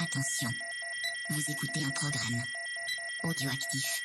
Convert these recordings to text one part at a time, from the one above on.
Attention, vous écoutez un programme audioactif.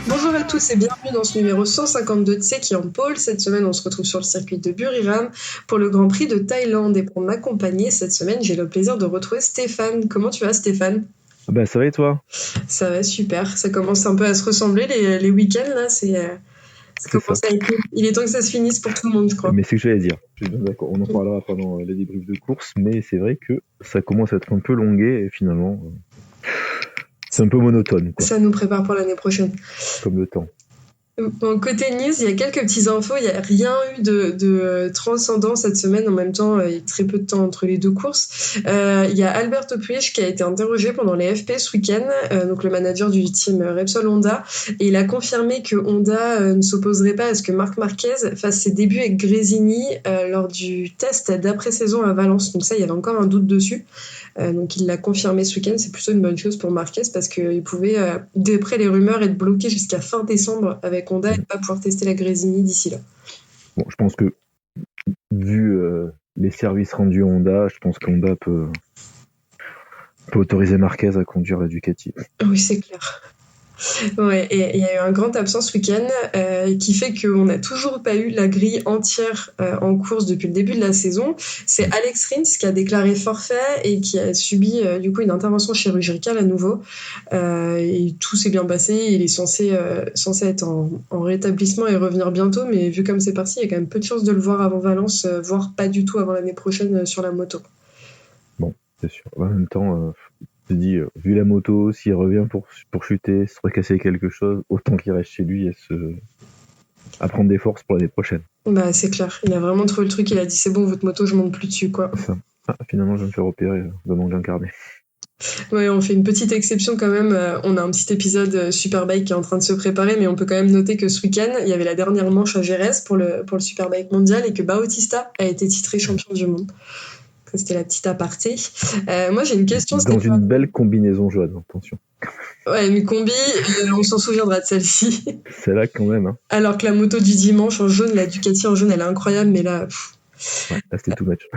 Bonjour à tous et bienvenue dans ce numéro 152 de C'est qui en pôle. Cette semaine, on se retrouve sur le circuit de Buriram pour le Grand Prix de Thaïlande. Et pour m'accompagner cette semaine, j'ai le plaisir de retrouver Stéphane. Comment tu vas, Stéphane ? Ça va et toi ? Ça va super. Ça commence un peu à se ressembler les week-ends là. Il est temps que ça se finisse pour tout le monde, je crois. Mais c'est ce que j'allais dire. Je suis bien d'accord. On en parlera pendant les débriefs de course, mais c'est vrai que ça commence à être un peu longué et finalement, c'est un peu monotone, quoi. Ça nous prépare pour l'année prochaine. Comme le temps. Bon, côté news, il y a quelques petits infos. Il n'y a rien eu de transcendant cette semaine. En même temps, il y a très peu de temps entre les deux courses. Il y a Alberto Puig qui a été interrogé pendant les FP ce week-end, donc le manager du team Repsol Honda, et il a confirmé que Honda ne s'opposerait pas à ce que Marc Marquez fasse ses débuts avec Gresini lors du test d'après-saison à Valence. Donc ça, il y avait encore un doute dessus. Donc il l'a confirmé ce week-end. C'est plutôt une bonne chose pour Marquez parce qu'il pouvait, d'après les rumeurs, être bloqué jusqu'à fin décembre avec Honda et ne pas pouvoir tester la Gresini d'ici là. Bon, je pense que vu les services rendus à Honda, je pense qu'Honda peut autoriser Marquez à conduire la Ducati. Oui, c'est clair. Ouais, et il y a eu un grand absent ce week-end qui fait qu'on n'a toujours pas eu la grille entière en course depuis le début de la saison. C'est Alex Rins qui a déclaré forfait et qui a subi du coup une intervention chirurgicale à nouveau. Et tout s'est bien passé. Il est censé être en rétablissement et revenir bientôt, mais vu comme c'est parti, il y a quand même peu de chances de le voir avant Valence, voire pas du tout avant l'année prochaine sur la moto. Bon, c'est sûr. En même temps... Je te dis, vu la moto, s'il revient pour chuter, se recasser quelque chose, autant qu'il reste chez lui à prendre des forces pour l'année prochaine. Bah, c'est clair. Il a vraiment trouvé le truc. Il a dit c'est bon, votre moto, je monte plus dessus, quoi. Ça. Finalement, je vais me faire opérer de mon incarné. Ouais, on fait une petite exception quand même. On a un petit épisode Superbike qui est en train de se préparer, mais on peut quand même noter que ce week-end, il y avait la dernière manche à Jerez pour le Superbike mondial et que Bautista a été titré champion du monde. C'était la petite aparté. Moi, j'ai une question. Dans une belle combinaison jaune, attention. Ouais, une combi, on s'en souviendra de celle-ci. Celle-là, quand même. Hein. Alors que la moto du dimanche en jaune, la Ducati en jaune, elle est incroyable, mais là... Ouais, là, c'était too much.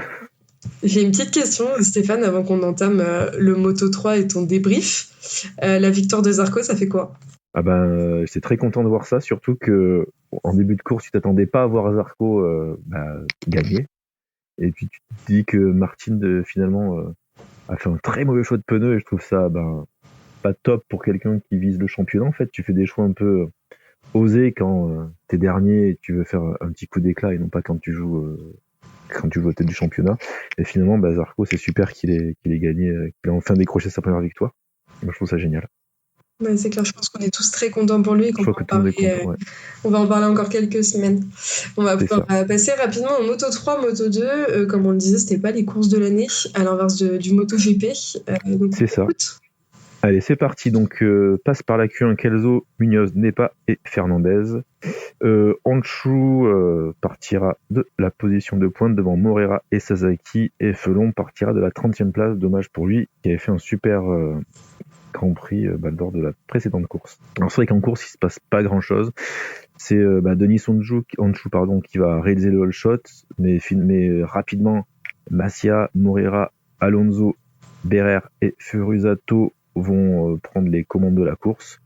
J'ai une petite question, Stéphane, avant qu'on entame le Moto 3 et ton débrief. La victoire de Zarco, ça fait quoi ? J'étais très content de voir ça, surtout que en début de course, tu t'attendais pas à voir Zarco gagner. Et puis tu te dis que Martin finalement a fait un très mauvais choix de pneus et je trouve ça pas top pour quelqu'un qui vise le championnat. En fait, tu fais des choix un peu osés quand t'es dernier et tu veux faire un petit coup d'éclat et non pas quand tu joues au tête du championnat. Et finalement, Zarco, c'est super qu'il ait gagné, qu'il a enfin décroché sa première victoire. Moi, je trouve ça génial. Ouais, c'est clair, je pense qu'on est tous très contents pour lui et qu'on on va en parler encore quelques semaines. On va pouvoir passer rapidement au Moto 3, Moto 2. Comme on le disait, c'était pas les courses de l'année, à l'inverse du MotoGP. Donc c'est ça. Allez, c'est parti. Donc, passe par la Q1 Kelso, Munoz, Nepa et Fernandez. Honshu partira de la position de pointe devant Morera et Sasaki. Et Felon partira de la 30e place. Dommage pour lui, qui avait fait un super Grand Prix lors de la précédente course. Alors, c'est vrai qu'en course, il se passe pas grand-chose. C'est Denis Honshu qui va réaliser le all shot. Mais rapidement, Masia, Morera, Alonso, Berrer et Furusato vont prendre les commandes de la course.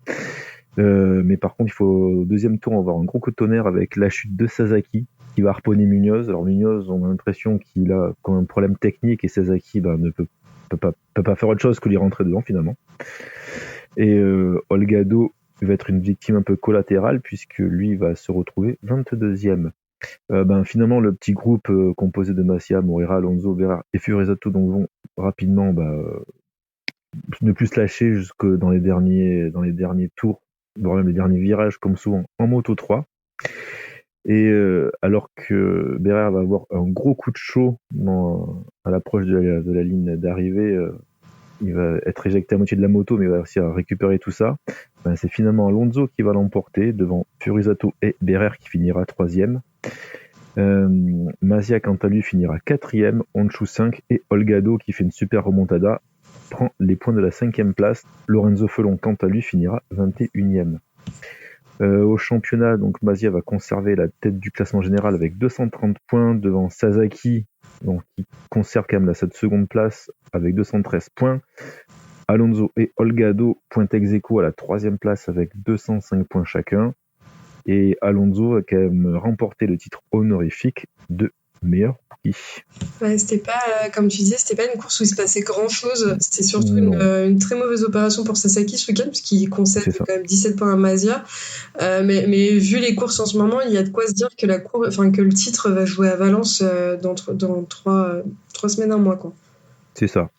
Mais par contre, il faut au deuxième tour avoir un gros coup de tonnerre avec la chute de Sasaki qui va harponner Munoz. Alors Munoz, on a l'impression qu'il a quand même un problème technique et Sasaki ne peut pas faire autre chose que lui rentrer dedans finalement. Et Olgado va être une victime un peu collatérale puisque lui va se retrouver 22e. Finalement, le petit groupe composé de Masia, Morera, Alonso, Berrer et Furusato donc vont rapidement ne plus se lâcher jusque dans les derniers tours, voire même les derniers virages, comme souvent en Moto 3. Et alors que Berrer va avoir un gros coup de chaud à l'approche de la ligne d'arrivée, il va être éjecté à moitié de la moto, mais il va réussir à récupérer tout ça. C'est finalement Alonso qui va l'emporter devant Furusato et Berrer qui finira 3e. Mazia, quant à lui, finira 4e, Honshu 5 et Olgado, qui fait une super remontada, prend les points de la 5e place. Lorenzo Felon, quant à lui, finira 21e. Au championnat, donc Mazia va conserver la tête du classement général avec 230 points devant Sasaki, donc qui conserve quand même cette seconde place avec 213 points. Alonso et Olgado pointent ex-aequo à la 3e place avec 205 points chacun. Et Alonso a quand même remporté le titre honorifique de meilleur rookie. Ouais, c'était pas, comme tu disais, c'était pas une course où il se passait grand-chose. C'était surtout une très mauvaise opération pour Sasaki ce week-end, puisqu'il concède quand même 17 points à Mazia. Mais vu les courses en ce moment, il y a de quoi se dire que que le titre va jouer à Valence dans 3 semaines, un mois, quoi. C'est ça.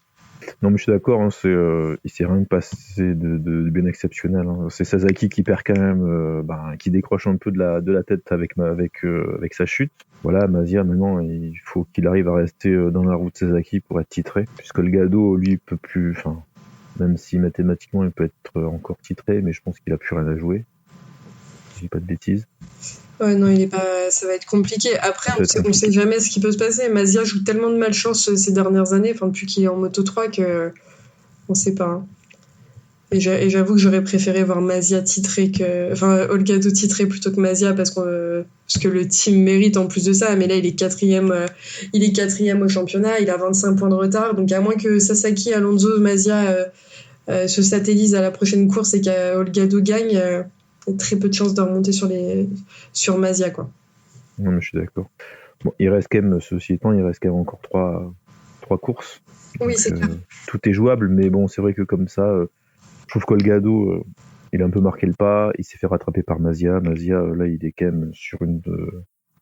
Non, mais je suis d'accord, hein, il s'est rien passé de bien exceptionnel. Hein. C'est Sasaki qui perd quand même, qui décroche un peu de la tête avec sa chute. Voilà, Mazia, maintenant, il faut qu'il arrive à rester dans la route de Sasaki pour être titré, puisque le Gado, lui, peut plus, même si mathématiquement, il peut être encore titré, mais je pense qu'il a plus rien à jouer. Si je dis pas de bêtises. Ouais, non, ça va être compliqué. Après, on sait jamais ce qui peut se passer. Mazia joue tellement de malchance ces dernières années, depuis qu'il est en Moto 3, que on sait pas. Hein. Et j'avoue que j'aurais préféré voir Mazia titré Olgado titré plutôt que Mazia parce que le team mérite en plus de ça. Mais là, il est 4e au championnat, il a 25 points de retard. Donc, à moins que Sasaki, Alonso, Mazia se satellisent à la prochaine course et qu'Olgado gagne, il y a très peu de chances de remonter sur Mazia, quoi. Non, mais je suis d'accord. Bon, il reste quand même encore 3 courses. Oui, donc, c'est clair. Tout est jouable, mais bon, c'est vrai que comme ça, je trouve qu'Olgado, il a un peu marqué le pas, il s'est fait rattraper par Mazia. Mazia, là, il est quand même sur une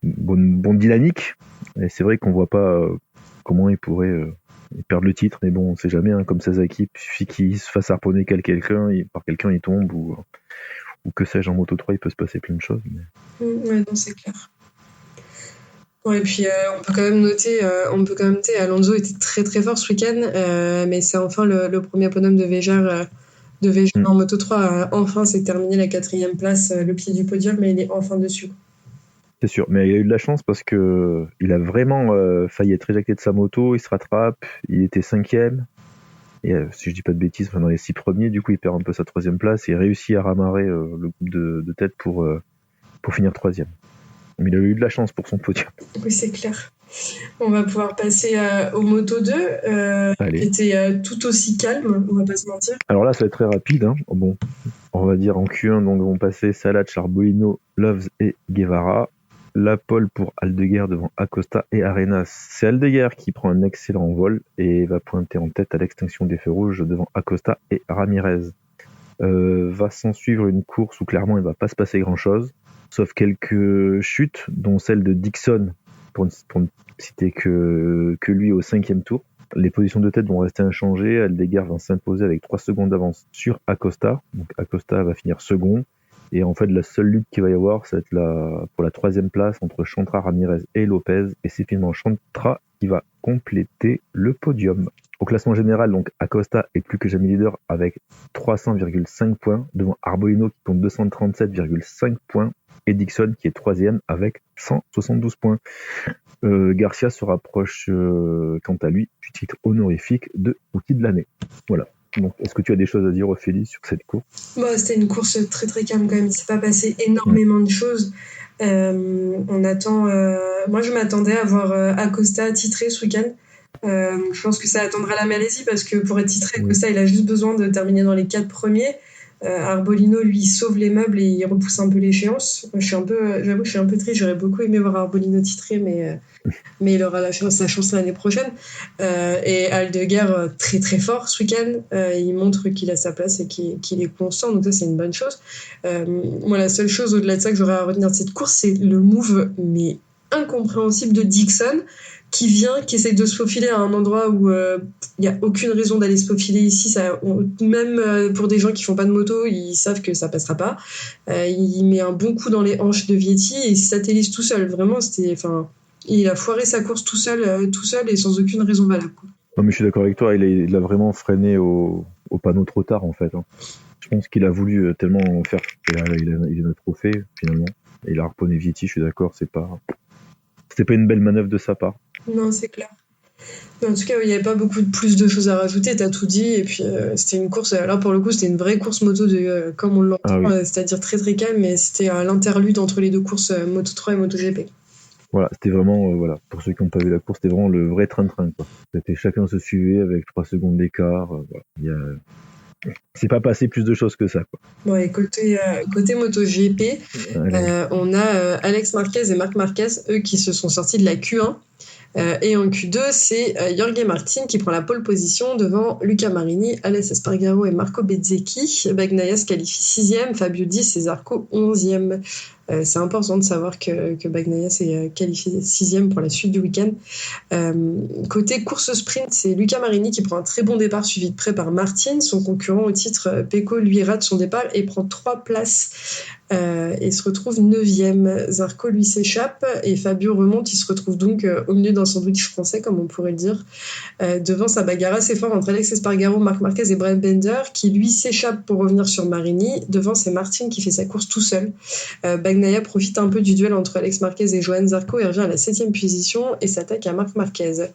bonne dynamique. Et c'est vrai qu'on voit pas comment il pourrait perdre le titre, mais bon, on sait jamais, hein, comme Sasaki, il suffit qu'il se fasse harponner par quelqu'un, il tombe, ou que sais-je, en Moto 3, il peut se passer plein de choses. Mais... Ouais, non, c'est clair. Ouais, et puis on peut quand même noter, Alonso était très très fort ce week-end, mais c'est enfin le premier podium de Vejar en Moto 3. Enfin, c'est terminé la 4e place, le pied du podium, mais il est enfin dessus. C'est sûr, mais il a eu de la chance parce que il a vraiment failli être éjecté de sa moto, il se rattrape, il était 5e, et si je dis pas de bêtises, dans les 6 premiers, du coup il perd un peu sa 3e place et réussit à ramarrer le groupe de tête pour finir 3e. Mais il a eu de la chance pour son podium. Oui, c'est clair. On va pouvoir passer au Moto 2, qui était tout aussi calme, on va pas se mentir. Alors là, ça va être très rapide. Hein. Bon, on va dire en Q1, donc vont passer Salat, Arbolino, Loves et Guevara. La pole pour Aldeguer devant Acosta et Arenas. C'est Aldeguer qui prend un excellent vol et va pointer en tête à l'extinction des feux rouges devant Acosta et Ramirez. Va s'en suivre une course où clairement il va pas se passer grand chose, sauf quelques chutes, dont celle de Dixon, pour ne citer que lui au 5e tour. Les positions de tête vont rester inchangées. Aldeguer va s'imposer avec 3 secondes d'avance sur Acosta. Donc Acosta va finir second. Et en fait, la seule lutte qu'il va y avoir, ça va être pour la 3e place entre Chantra, Ramirez et Lopez. Et c'est finalement Chantra qui va compléter le podium. Au classement général, donc Acosta est plus que jamais leader avec 300,5 points, devant Arbolino qui compte 237,5 points, et Dixon qui est 3e avec 172 points. Garcia se rapproche quant à lui du titre honorifique de rookie de l'année. Voilà. Donc, est-ce que tu as des choses à dire, Ophélie, sur cette course ? C'était une course très très calme quand même. Il ne s'est pas passé énormément de choses. On attend. Moi, je m'attendais à voir Acosta titré ce week-end. Je pense que ça attendra la Malaisie parce que pour être titré, Acosta, il a juste besoin de terminer dans les 4 premiers. Arbolino, lui, il sauve les meubles et il repousse un peu l'échéance. J'avoue que je suis un peu triste. J'aurais beaucoup aimé voir Arbolino titré, mais il aura sa chance l'année prochaine. Et Aldeguer, très très fort ce week-end. Il montre qu'il a sa place et qu'il est constant. Donc ça, c'est une bonne chose. Moi, la seule chose au-delà de ça que j'aurais à retenir de cette course, c'est le move, mais incompréhensible, de Dixon, qui essaie de se faufiler à un endroit où il n'y a aucune raison d'aller se faufiler ici. Même pour des gens qui font pas de moto, ils savent que ça passera pas. Il met un bon coup dans les hanches de Vietti et il satellise tout seul. Vraiment, il a foiré sa course tout seul et sans aucune raison valable. Non, mais je suis d'accord avec toi, il a vraiment freiné au panneau trop tard, en fait. Hein. Je pense qu'il a voulu tellement faire. Il a notre trophée, finalement. Et il a harponné Vietti, je suis d'accord, c'est pas c'était pas une belle manœuvre de sa part. Non, c'est clair. Mais en tout cas, il n'y avait pas beaucoup plus de choses à rajouter, t'as tout dit. Et puis, c'était une course, là pour le coup, c'était une vraie course moto, comme on l'entend, c'est-à-dire très très calme, mais c'était l'interlude entre les deux courses Moto3 et MotoGP. Voilà, c'était vraiment, pour ceux qui n'ont pas vu la course, c'était vraiment le vrai train-train, quoi. C'était chacun se suivait avec 3 secondes d'écart. C'est pas passé plus de choses que ça, quoi. Bon, et côté MotoGP, on a Alex Marquez et Marc Marquez, eux qui se sont sortis de la Q1. Et en Q2, c'est Jorge Martin qui prend la pole position devant Luca Marini, Aleix Espargaro et Marco Bezzecchi. Bagnaia se qualifie 6e, Fabio 10 et Zarco 11e. C'est important de savoir que Bagnaia s'est qualifié 6e pour la suite du week-end. Côté course sprint, c'est Luca Marini qui prend un très bon départ suivi de près par Martin. Son concurrent au titre, Pecco, lui rate son départ et prend 3 places et se retrouve 9e. Zarco, lui, s'échappe et Fabio remonte. Il se retrouve donc au milieu d'un sandwich français, comme on pourrait le dire, devant sa bagarre assez fort entre Alex Espargaro, Marc Marquez et Brad Binder, qui lui s'échappe pour revenir sur Marini. Devant, c'est Martin qui fait sa course tout seul. Bagnaia profite un peu du duel entre Alex Marquez et Johan Zarco et revient à la 7e position et s'attaque à Marc Marquez.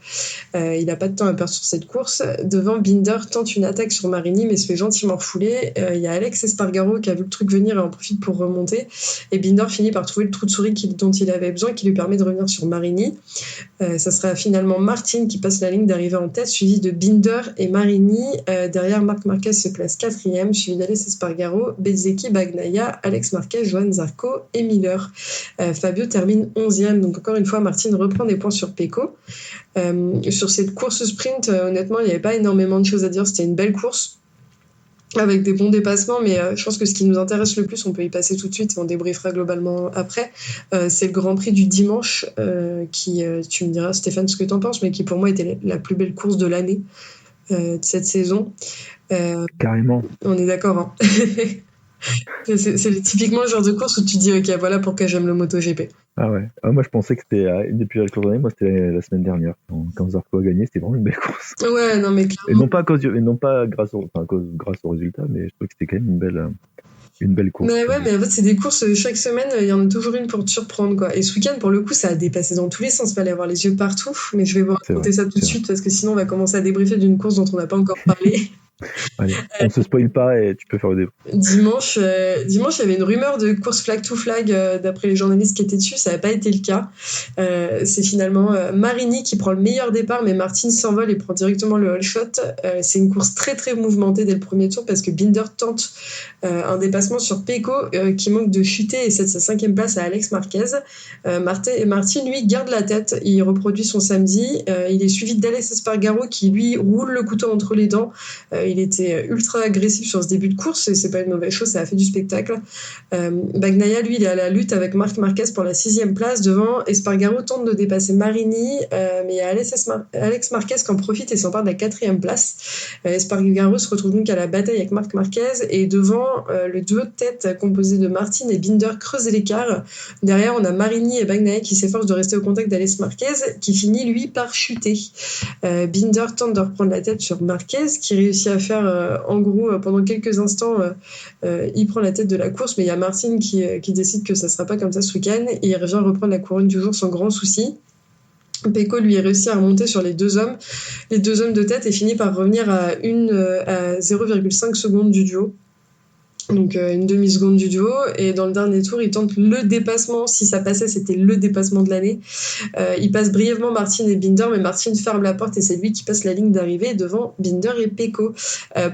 Il n'a pas de temps à perdre sur cette course. Devant, Binder tente une attaque sur Marini mais se fait gentiment refouler. Il y a Alex Espargaro qui a vu le truc venir et en profite pour remonter. Et Binder finit par trouver le trou de souris dont il avait besoin, qui lui permet de revenir sur Marini. Ça sera finalement Martin qui passe la ligne d'arrivée en tête, suivi de Binder et Marini. Derrière, Marc Marquez se place 4e, suivi d'Aleix Espargaro, Bezzecchi, Bagnaia, Alex Marquez, Johan Zarco et Miller. Fabio termine 11e, donc encore une fois, Martin reprend des points sur Pecco. Sur cette course sprint, honnêtement, il n'y avait pas énormément de choses à dire. C'était une belle course avec des bons dépassements, mais je pense que ce qui nous intéresse le plus, on peut y passer tout de suite et on débriefera globalement après, c'est le Grand Prix du dimanche qui, tu me diras Stéphane ce que t'en penses, mais qui pour moi était la plus belle course de l'année de cette saison. Carrément. On est d'accord, hein. C'est typiquement le genre de course où tu dis ok, voilà pourquoi j'aime le MotoGP. Ah ouais. Moi je pensais que c'était une des plus belles courses de l'année. Moi c'était la semaine dernière quand Zarco a gagné, c'était vraiment une belle course. Ouais, non mais clairement. Et non pas grâce au résultat, mais je trouve que c'était quand même une belle course. Mais ouais, mais en fait c'est des courses chaque semaine, il y en a toujours une pour te surprendre quoi. Et ce week-end pour le coup ça a dépassé dans tous les sens, fallait avoir les yeux partout. Mais je vais vous raconter ça tout de suite parce que sinon on va commencer à débriefer d'une course dont on n'a pas encore parlé. Allez, on se spoil pas et tu peux faire le débat. Dimanche, il y avait une rumeur de course flag to flag d'après les journalistes qui étaient dessus, ça n'a pas été le cas. C'est finalement Marini qui prend le meilleur départ, mais Martin s'envole et prend directement le all shot. C'est une course très très mouvementée dès le premier tour parce que Binder tente un dépassement sur Pecco qui manque de chuter et cède sa 5e place à Alex Marquez. Martin, lui, garde la tête, il reproduit son samedi. Il est suivi d'Aleix Espargaro qui, lui, roule le couteau entre les dents. Il était ultra agressif sur ce début de course et c'est pas une mauvaise chose, ça a fait du spectacle. Bagnaia, lui, il est à la lutte avec Marc Marquez pour la 6e place. Devant, Espargaro tente de dépasser Marini, mais il y a Alex Marquez qui en profite et s'empare de la 4e place. Espargaro se retrouve donc à la bataille avec Marc Marquez et devant, le duo de tête composé de Martin et Binder creuse l'écart. Derrière, on a Marini et Bagnaia qui s'efforcent de rester au contact d'Aleix Marquez qui finit, lui, par chuter. Binder tente de reprendre la tête sur Marquez qui réussit à faire en gros pendant quelques instants il prend la tête de la course, mais il y a Martin qui décide que ça sera pas comme ça ce week-end et il revient reprendre la couronne du jour sans grand souci. Pecco lui réussit à remonter sur les deux hommes de tête et finit par revenir à 0,5 secondes du duo. Donc une demi-seconde du duo, et dans le dernier tour il tente le dépassement. Si ça passait, c'était le dépassement de l'année. Il passe brièvement Martin et Binder, mais Martin ferme la porte et c'est lui qui passe la ligne d'arrivée devant Binder et Pecco.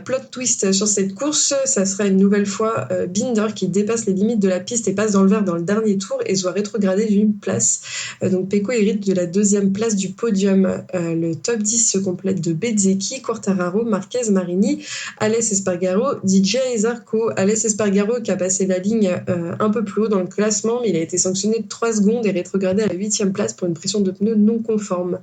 Plot twist sur cette course, ça sera une nouvelle fois Binder qui dépasse les limites de la piste et passe dans le vert dans le dernier tour et soit rétrogradé d'une place. Donc Pecco hérite de la 2e place du podium. Le top 10 se complète de Bezzecchi, Quartararo, Marquez, Marini, Aleix Espargaro, DJ et Zarco. Aleix Espargaro qui a passé la ligne un peu plus haut dans le classement, mais il a été sanctionné de 3 secondes et rétrogradé à la 8e place pour une pression de pneus non conforme.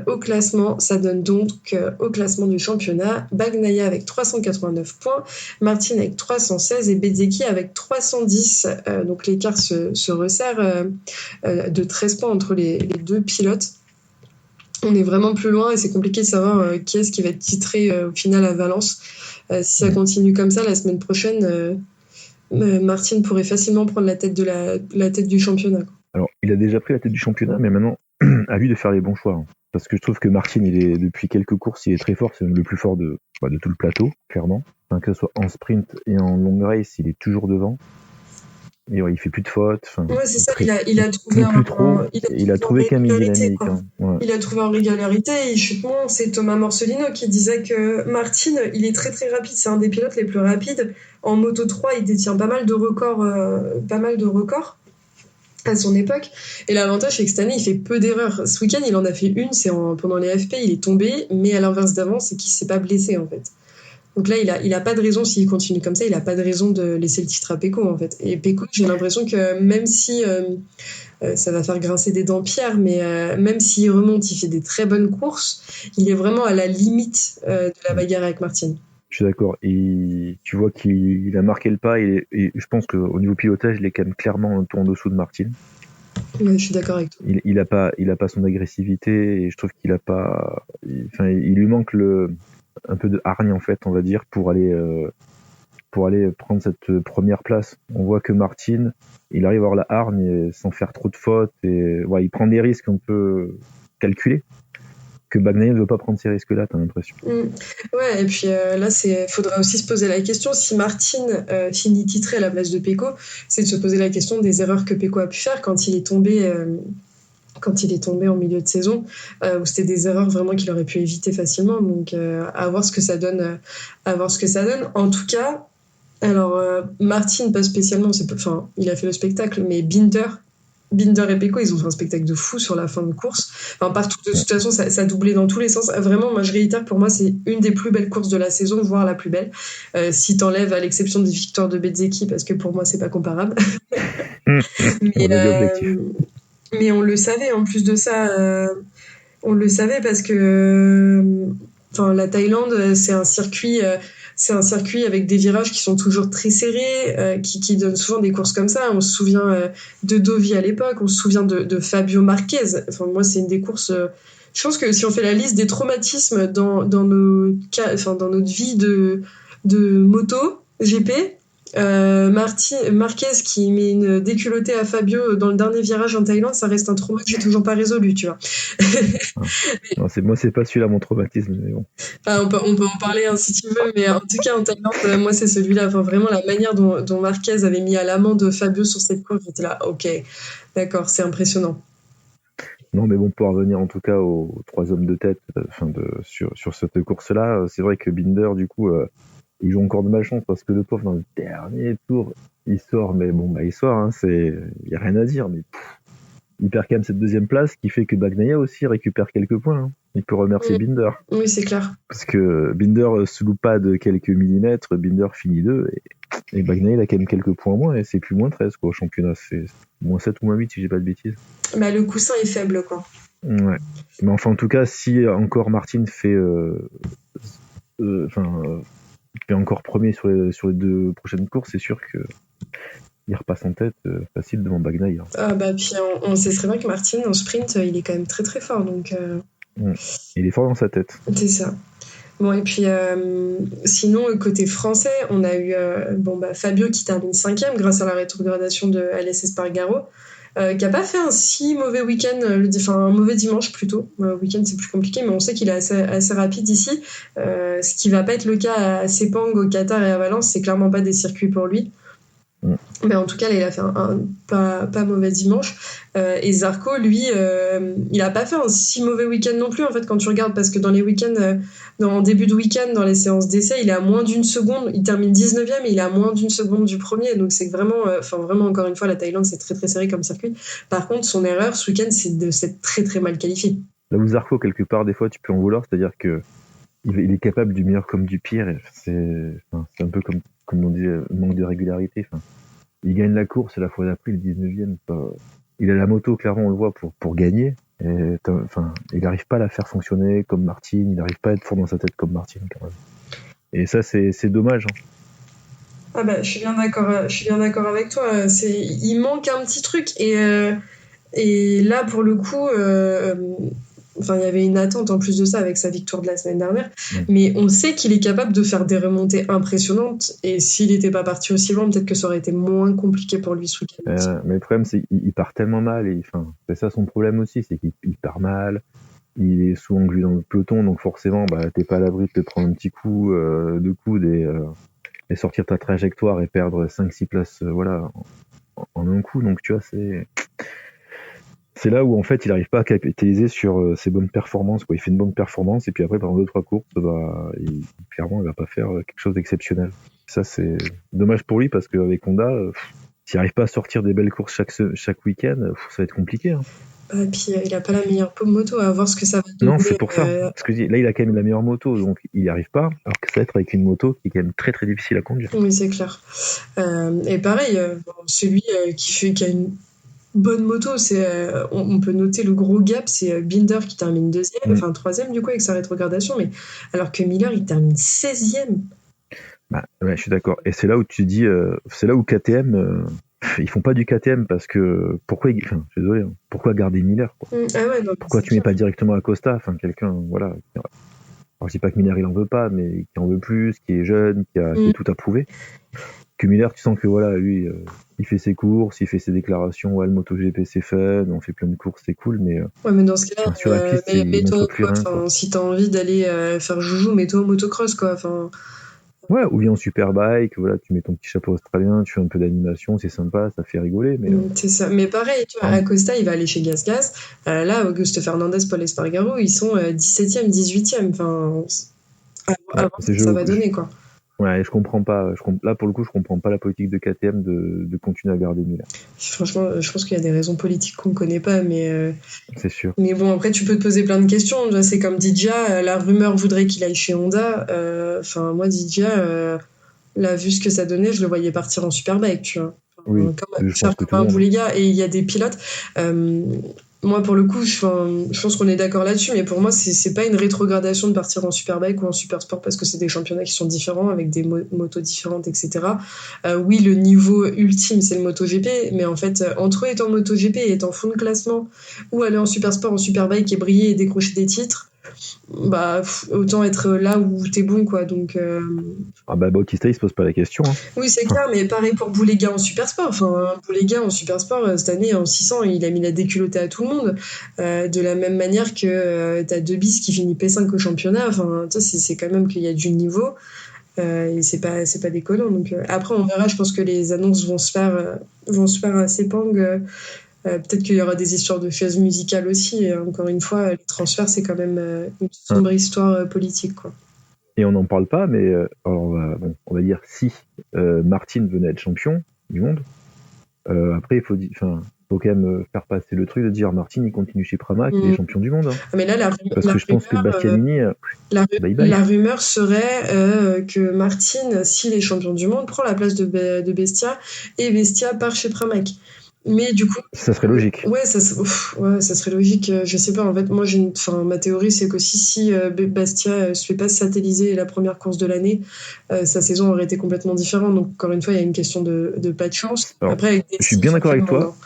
Au classement, ça donne donc au classement du championnat, Bagnaia avec 389 points, Martin avec 316 et Bezzecchi avec 310. Donc l'écart se resserre de 13 points entre les deux pilotes. On est vraiment plus loin et c'est compliqué de savoir qui est-ce qui va être titré au final à Valence. Si ça continue comme ça, la semaine prochaine, Martin pourrait facilement prendre la tête du championnat. Alors, il a déjà pris la tête du championnat, mais maintenant, à lui de faire les bons choix. Parce que je trouve que Martin, depuis quelques courses, il est très fort. C'est même le plus fort de tout le plateau, clairement. Enfin, que ce soit en sprint et en long race, il est toujours devant. Et il fait plus de fautes. Ouais, c'est ça. Il a trouvé il a trouvé quand même une dynamique. Ouais. Il a trouvé en régularité. Il chute moins. C'est Thomas Morcelino qui disait que Martin, il est très très rapide. C'est un des pilotes les plus rapides. En Moto 3, il détient pas mal de records. À son époque. Et l'avantage, c'est que cette année, il fait peu d'erreurs. Ce week-end, il en a fait une, pendant les FP, il est tombé, mais à l'inverse d'avant, c'est qu'il s'est pas blessé, en fait. Donc là, il a pas de raison, s'il continue comme ça, il a pas de raison de laisser le titre à Pecco, en fait. Et Pecco, j'ai l'impression que même si ça va faire grincer des dents Pierre, mais même s'il remonte, il fait des très bonnes courses, il est vraiment à la limite de la bagarre avec Martin. Je suis d'accord. Et tu vois qu'il a marqué le pas et je pense qu'au niveau pilotage, il est quand même clairement un tour en dessous de Martin. Ouais, je suis d'accord avec toi. Il a pas son agressivité et je trouve qu'il a pas. Il lui manque un peu de hargne en fait, on va dire, pour aller prendre cette première place. On voit que Martin, il arrive à avoir la hargne sans faire trop de fautes et il prend des risques un peu calculés. Que Bagnaia ne veut pas prendre ces risques-là, t'as l'impression. Ouais, et puis là, faudrait aussi se poser la question, si Martin finit titré à la place de Pecco, c'est de se poser la question des erreurs que Pecco a pu faire quand il est tombé en milieu de saison, où c'était des erreurs vraiment qu'il aurait pu éviter facilement. Donc, à voir ce que ça donne. En tout cas, alors, Martin, pas spécialement, il a fait le spectacle, mais Binder et Pecco, ils ont fait un spectacle de fou sur la fin de course. Enfin, partout, de toute façon, ça doublait dans tous les sens. Vraiment, moi, je réitère, pour moi, c'est une des plus belles courses de la saison, voire la plus belle. Si t'enlèves, à l'exception des victoires de Bezzecchi, parce que pour moi, c'est pas comparable. Mais on le savait, en plus de ça, on le savait parce que la Thaïlande, c'est un circuit avec des virages qui sont toujours très serrés, qui donnent souvent des courses comme ça. On se souvient de Dovi à l'époque, on se souvient de Fabio Marquez. Enfin, moi, c'est une des courses. Je pense que si on fait la liste des traumatismes dans notre vie de moto GP, Marquez qui met une déculottée à Fabio dans le dernier virage en Thaïlande, ça reste un trauma que j'ai toujours pas résolu, tu vois. Non, c'est pas celui-là mon traumatisme, mais bon. Enfin, on peut en parler si tu veux, mais en tout cas en Thaïlande, moi c'est celui-là. Enfin, vraiment la manière dont Marquez avait mis à l'amende Fabio sur cette course, j'étais là, ok, d'accord, c'est impressionnant. Non, mais bon, pour revenir en tout cas aux 3 hommes de tête, sur cette course-là, c'est vrai que Binder, du coup, il joue encore de malchance parce que le pauvre, dans le dernier tour, il sort, mais bon, il sort, il n'y a rien à dire, mais il perd quand même cette 2e place, qui fait que Bagnaia aussi récupère quelques points. Il peut remercier Binder. Oui, c'est clair. Parce que Binder se loupe pas de quelques millimètres, Binder finit 2, et Bagnaia, il a quand même quelques points moins, et c'est plus moins 13, quoi, au championnat. C'est moins 7 ou moins 8, si j'ai pas de bêtises. Le coussin est faible, quoi. Ouais. Mais enfin, en tout cas, si encore Martin fait encore premier sur les 2 prochaines courses, c'est sûr que il repasse en tête facile devant Bagnaia. Puis on sait très bien que Martin en sprint, il est quand même très très fort, donc. Il est fort dans sa tête. C'est ça. Bon, et puis sinon, côté français, on a eu Fabio qui termine 5e grâce à la rétrogradation de Aleix Espargaro, qui n'a pas fait un si mauvais week-end, un mauvais dimanche plutôt. Week-end, c'est plus compliqué, mais on sait qu'il est assez rapide ici. Ce qui va pas être le cas à Sepang, au Qatar et à Valence, c'est clairement pas des circuits pour lui. Mais en tout cas, là, il a fait un pas mauvais dimanche. Et Zarco, lui, il a pas fait un si mauvais week-end non plus, en fait, quand tu regardes, parce que dans les week-ends, en début de week-end, dans les séances d'essai, il est à moins d'1 seconde. Il termine 19e et il est à moins d'1 seconde du premier. Donc, c'est vraiment, vraiment, encore une fois, la Thaïlande, c'est très, très serré comme circuit. Par contre, son erreur ce week-end, c'est de s'être très, très mal qualifié. Là où Zarco, quelque part, des fois, tu peux en vouloir, c'est-à-dire que il est capable du meilleur comme du pire. Et c'est un peu comme on dit, manque de régularité. Il gagne la course et la fois d'après, le 19e. Il a la moto, clairement, on le voit, pour gagner. Et, il n'arrive pas à la faire fonctionner comme Martin. Il n'arrive pas à être fort dans sa tête comme Martin, quand même. Et ça, c'est dommage. Je suis bien d'accord avec toi. Il manque un petit truc. Et là, pour le coup, Enfin, il y avait une attente en plus de ça avec sa victoire de la semaine dernière. Mm. Mais on sait qu'il est capable de faire des remontées impressionnantes. Et s'il n'était pas parti aussi loin, peut-être que ça aurait été moins compliqué pour lui ce week-end. Mais le problème, c'est qu'il part tellement mal. C'est ça son problème aussi, c'est qu'il part mal. Il est souvent englué dans le peloton, donc forcément, t'es pas à l'abri de te prendre un petit coup de coude et sortir ta trajectoire et perdre 5-6 places en un coup. Donc tu vois, c'est là où en fait il n'arrive pas à capitaliser sur ses bonnes performances, quoi. Il fait une bonne performance et puis après pendant 2-3 courses, clairement il va pas faire quelque chose d'exceptionnel. Ça c'est dommage pour lui parce qu'avec Honda, s'il n'arrive pas à sortir des belles courses chaque week-end, ça va être compliqué. Hein. Et puis il a pas la meilleure moto, à voir ce que ça va donner. Non, c'est pour ça. Parce que là, il a quand même la meilleure moto, donc il n'y arrive pas. Alors que ça va être avec une moto qui est quand même très très difficile à conduire. Oui, c'est clair. Et pareil, celui qui a une bonne moto, on peut noter le gros gap, c'est Binder qui termine deuxième, enfin troisième du coup avec sa rétrogradation, mais alors que Miller il termine 16e. Ouais, je suis d'accord. Et c'est là où tu dis, c'est là où KTM. Ils font pas du KTM parce que pourquoi garder Miller, quoi. Pourquoi tu mets pas directement Acosta, quelqu'un, voilà. Alors je dis pas que Miller il en veut pas, mais qui en veut plus, qui est jeune, qui a tout à prouver. Que Miller, tu sens que lui il fait ses courses, il fait ses déclarations, le MotoGP c'est fun, on fait plein de courses, c'est cool, mais mais dans ce cas-là, sur la piste, mets-toi si t'as envie d'aller faire joujou, mets-toi au motocross, quoi. Ouais, ou bien en superbike, tu mets ton petit chapeau australien, tu fais un peu d'animation, c'est sympa, ça fait rigoler. Mais c'est ça. Mais pareil, tu vois, Acosta, il va aller chez GasGas. Là, Augusto Fernandez, Paul Espargaro, ils sont 17e, 18e. Ça va donner, quoi. Ouais, je comprends pas. Là, pour le coup, je comprends pas la politique de KTM de continuer à garder Miller. Franchement, je pense qu'il y a des raisons politiques qu'on connaît pas, mais... C'est sûr. Mais bon, après, tu peux te poser plein de questions. C'est comme Didia, la rumeur voudrait qu'il aille chez Honda. Moi, Didia, là, vu ce que ça donnait, je le voyais partir en Superbike, tu vois. Oui, je pense que tout le monde. Boulega, et il y a des pilotes... moi, pour le coup, je pense qu'on est d'accord là-dessus, mais pour moi, c'est pas une rétrogradation de partir en Superbike ou en Supersport parce que c'est des championnats qui sont différents, avec des motos différentes, etc. Oui, le niveau ultime, c'est le MotoGP, mais en fait, entre étant MotoGP et être en fond de classement, ou aller en Supersport, en Superbike et briller et décrocher des titres, autant être là où t'es bon, quoi. Donc, Bautista, il se pose pas la question. Hein. Oui, c'est clair, mais pareil pour Boulega en Supersport. Boulega en Supersport, cette année, en 600, il a mis la déculottée à tout le monde. De la même manière que t'as Debis qui finit P5 au championnat. C'est quand même qu'il y a du niveau. Et c'est pas déconnant. Donc, après, on verra. Je pense que les annonces vont se faire à Sepang. Peut-être qu'il y aura des histoires de chaises musicales aussi. Et encore une fois, les transferts, c'est quand même une sombre histoire politique, quoi. Et on n'en parle pas, mais on va dire si Martin venait être champion du monde, après il faut quand même faire passer le truc de dire Martin il continue chez Pramac, il est champion du monde. Hein. Mais là, parce que je pense que Bastianini, la rumeur serait que Martin, s'il est champion du monde, prend la place de Bestia et Bestia part chez Pramac. Mais du coup, ça serait logique. Ouais, ça serait logique. Je sais pas. En fait, moi, ma théorie, c'est qu'aussi si Bastia se fait pas satelliser la première course de l'année, sa saison aurait été complètement différente. Donc, encore une fois, il y a une question de pas de chance. Alors, après, je suis bien d'accord avec toi.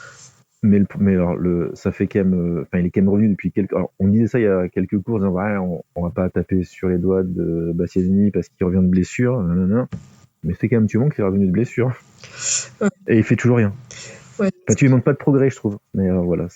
Mais alors, ça fait quand même. Il est quand même revenu depuis quelques. Alors, on disait ça il y a quelques courses. On va pas taper sur les doigts de Bastianini parce qu'il revient de blessure. Mais c'est quand même un petit moment qu'il est revenu de blessure. Ouais. Et il fait toujours rien. Ouais. Tu lui manques pas de progrès, je trouve. Mais voilà.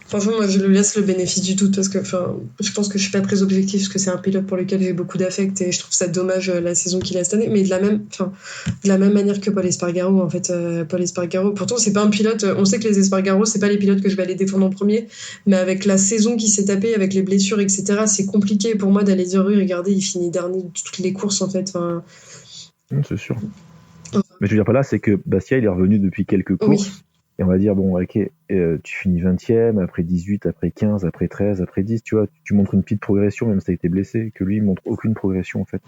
Franchement, moi, je lui laisse le bénéfice du doute parce que je pense que je suis pas très objectif parce que c'est un pilote pour lequel j'ai beaucoup d'affect et je trouve ça dommage la saison qu'il a cette année. Mais de la même manière que Paul Espargaro, en fait. Paul Espargaro, pourtant, c'est pas un pilote. On sait que les Espargaro, c'est pas les pilotes que je vais aller défendre en premier. Mais avec la saison qui s'est tapée, avec les blessures, etc., c'est compliqué pour moi d'aller dire, regardez, il finit dernier de toutes les courses, en fait. C'est sûr. Mais je veux dire pas là, c'est que Bastia, il est revenu depuis quelques courses. Oui. Et on va dire, tu finis 20e, après 18, après 15, après 13, après 10, tu vois, tu montres une petite progression, même si tu as été blessé, que lui, il montre aucune progression, en fait.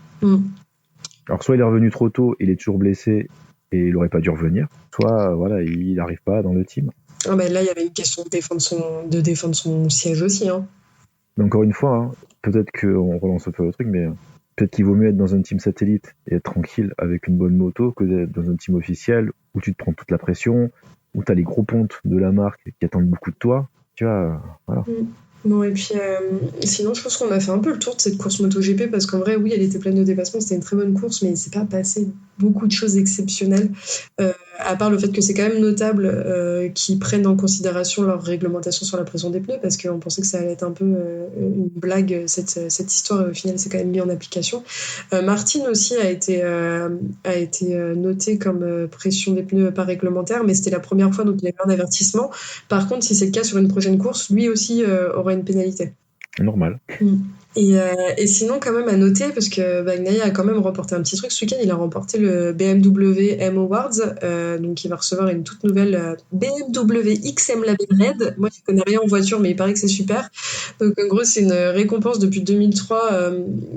Alors, soit il est revenu trop tôt, il est toujours blessé, et il aurait pas dû revenir, soit, il n'arrive pas dans le team. Là, il y avait une question de défendre son siège aussi. Hein. Mais encore une fois, peut-être qu'on relance un peu le truc, mais peut-être qu'il vaut mieux être dans un team satellite et être tranquille avec une bonne moto que d'être dans un team officiel où tu te prends toute la pression, où tu as les gros pontes de la marque qui attendent beaucoup de toi, tu vois, voilà. Bon, et puis sinon, je pense qu'on a fait un peu le tour de cette course MotoGP parce qu'en vrai, oui, elle était pleine de dépassements, c'était une très bonne course, mais il s'est pas passé beaucoup de choses exceptionnelles, à part le fait que c'est quand même notable qu'ils prennent en considération leur réglementation sur la pression des pneus parce qu'on pensait que ça allait être un peu une blague, cette histoire, et au final, c'est quand même mis en application. Martin aussi a été noté comme pression des pneus pas réglementaire, mais c'était la première fois, donc il a eu un avertissement. Par contre, si c'est le cas sur une prochaine course, lui aussi aura une pénalité. Normal. Et sinon, quand même à noter, parce que Bagnaia a quand même remporté un petit truc ce week-end, il a remporté le BMW M Awards, donc il va recevoir une toute nouvelle BMW XM Label Red. Moi, je connais rien en voiture, mais il paraît que c'est super. Donc en gros, c'est une récompense depuis 2003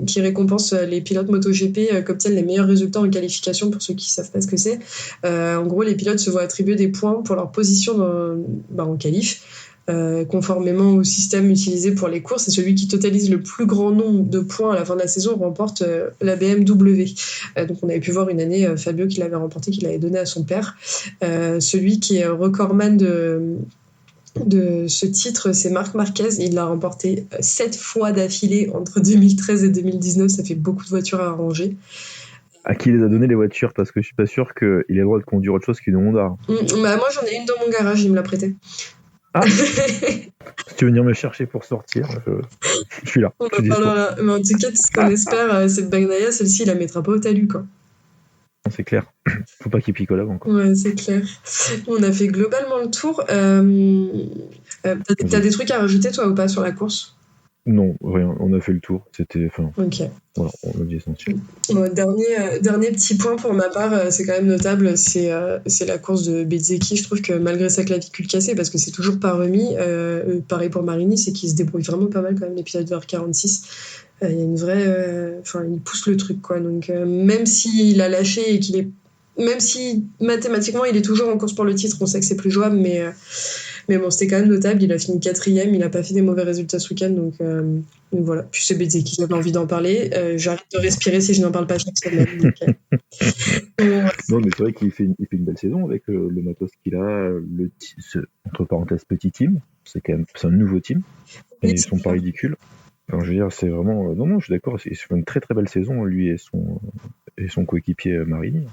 qui récompense les pilotes MotoGP qui obtiennent les meilleurs résultats en qualification, pour ceux qui savent pas ce que c'est. En gros, les pilotes se voient attribuer des points pour leur position en qualif. Conformément au système utilisé pour les courses, et celui qui totalise le plus grand nombre de points à la fin de la saison remporte la BMW. Donc on avait pu voir une année Fabio qui l'avait remporté, qui l'avait donné à son père. Celui qui est recordman de ce titre, c'est Marc Marquez. Il l'a remporté 7 fois d'affilée entre 2013 et 2019. Ça fait beaucoup de voitures à arranger. À qui les a donné les voitures? Parce que je suis pas sûr qu'il ait le droit de conduire autre chose qu'une Honda. Moi j'en ai une dans mon garage, il me l'a prêtée. Ah. Si tu veux venir me chercher pour sortir, je suis là. On en parlera. Mais en tout cas, ce qu'on espère, c'est que Bagnaia, celle-ci, il la mettra pas au talus, quoi. C'est clair. Faut pas qu'il picole avant, quoi. Ouais, c'est clair. On a fait globalement le tour. T'as des trucs à rajouter, toi, ou pas, sur la course? Non, rien. On a fait le tour. C'était. Ok. Voilà, on a dit essentiel. Dernier petit point pour ma part, c'est quand même notable, c'est la course de Bezzecchi. Je trouve que malgré sa clavicule cassée, parce que c'est toujours pas remis, pareil pour Marini, c'est qu'il se débrouille vraiment pas mal quand même, l'épisode vers 46. Il y a une vraie. Il pousse le truc, quoi. Donc, même s'il a lâché et qu'il est. Même si mathématiquement il est toujours en course pour le titre, on sait que c'est plus jouable, mais bon, c'était quand même notable. Il a fini 4e, il n'a pas fait des mauvais résultats ce week-end, donc voilà. Puis c'est Bezzecchi, j'avais envie d'en parler. J'arrête de respirer si je n'en parle pas chaque semaine. Non, mais c'est vrai qu'il fait une belle saison avec le matos qu'il a, entre parenthèses petit team. C'est un nouveau team. Et ils sont pas ridicules. Alors, je veux dire, c'est vraiment. Non, je suis d'accord. C'est une très très belle saison, lui et son coéquipier Marini.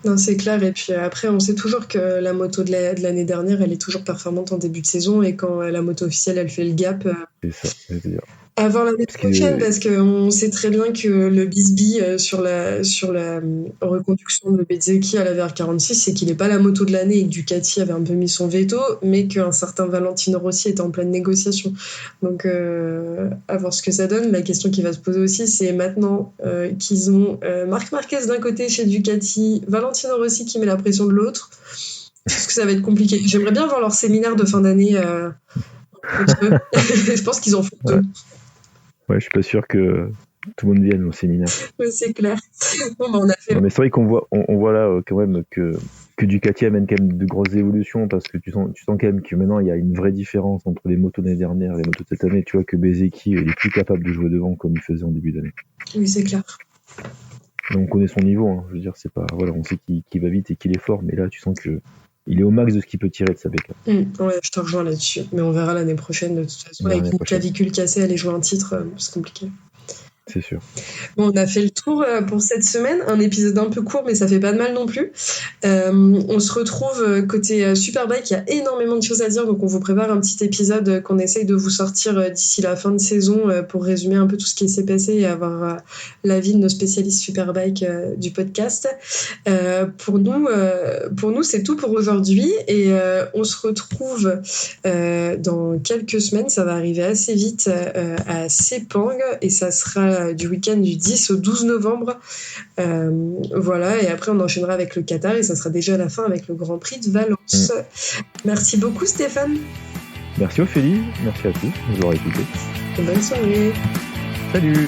Non, c'est clair. Et puis après, on sait toujours que la moto de l'année dernière, elle est toujours performante en début de saison. Et quand la moto officielle, elle fait le gap. C'est ça, je veux dire. Avant l'année prochaine, parce qu'on sait très bien que le bisbis sur la reconduction de Bezzecchi à la VR46, c'est qu'il n'est pas la moto de l'année et que Ducati avait un peu mis son veto, mais qu'un certain Valentino Rossi est en pleine négociation. Donc, à voir ce que ça donne. La question qui va se poser aussi, c'est maintenant qu'ils ont Marc Marquez d'un côté chez Ducati, Valentino Rossi qui met la pression de l'autre. Est-ce que ça va être compliqué? J'aimerais bien voir leur séminaire de fin d'année. Je pense qu'ils en font deux. Ouais, je suis pas sûr que tout le monde vienne au séminaire. Ouais, c'est clair. Bon, on a fait... Non, mais c'est vrai qu'on voit là quand même que Ducati amène quand même de grosses évolutions, parce que tu sens quand même que maintenant il y a une vraie différence entre les motos de l'année dernière et les motos de cette année. Tu vois que Bezzecchi il est plus capable de jouer devant comme il faisait en début d'année. Oui, c'est clair. Donc on connaît son niveau, hein. Je veux dire, c'est pas, voilà, on sait qu'il va vite et qu'il est fort, mais là tu sens que il est au max de ce qu'il peut tirer de sa bécane. Ouais, je te rejoins là-dessus. Mais on verra l'année prochaine. De toute façon, avec une clavicule cassée, aller jouer un titre, c'est compliqué. C'est sûr. Bon, on a fait le tour pour cette semaine. Un épisode un peu court, mais ça fait pas de mal non plus. On se retrouve côté Superbike. Il y a énormément de choses à dire, donc on vous prépare un petit épisode qu'on essaye de vous sortir d'ici la fin de saison pour résumer un peu tout ce qui s'est passé et avoir l'avis de nos spécialistes Superbike du podcast. Pour nous, c'est tout pour aujourd'hui et on se retrouve dans quelques semaines. Ça va arriver assez vite à Sepang et ça sera du week-end du 10 au 12 novembre. Voilà, et après on enchaînera avec le Qatar et ça sera déjà la fin avec le Grand Prix de Valence. Merci beaucoup Stéphane. Merci Ophélie, merci à tous de nous avoir écoutés. Bonne soirée. Salut.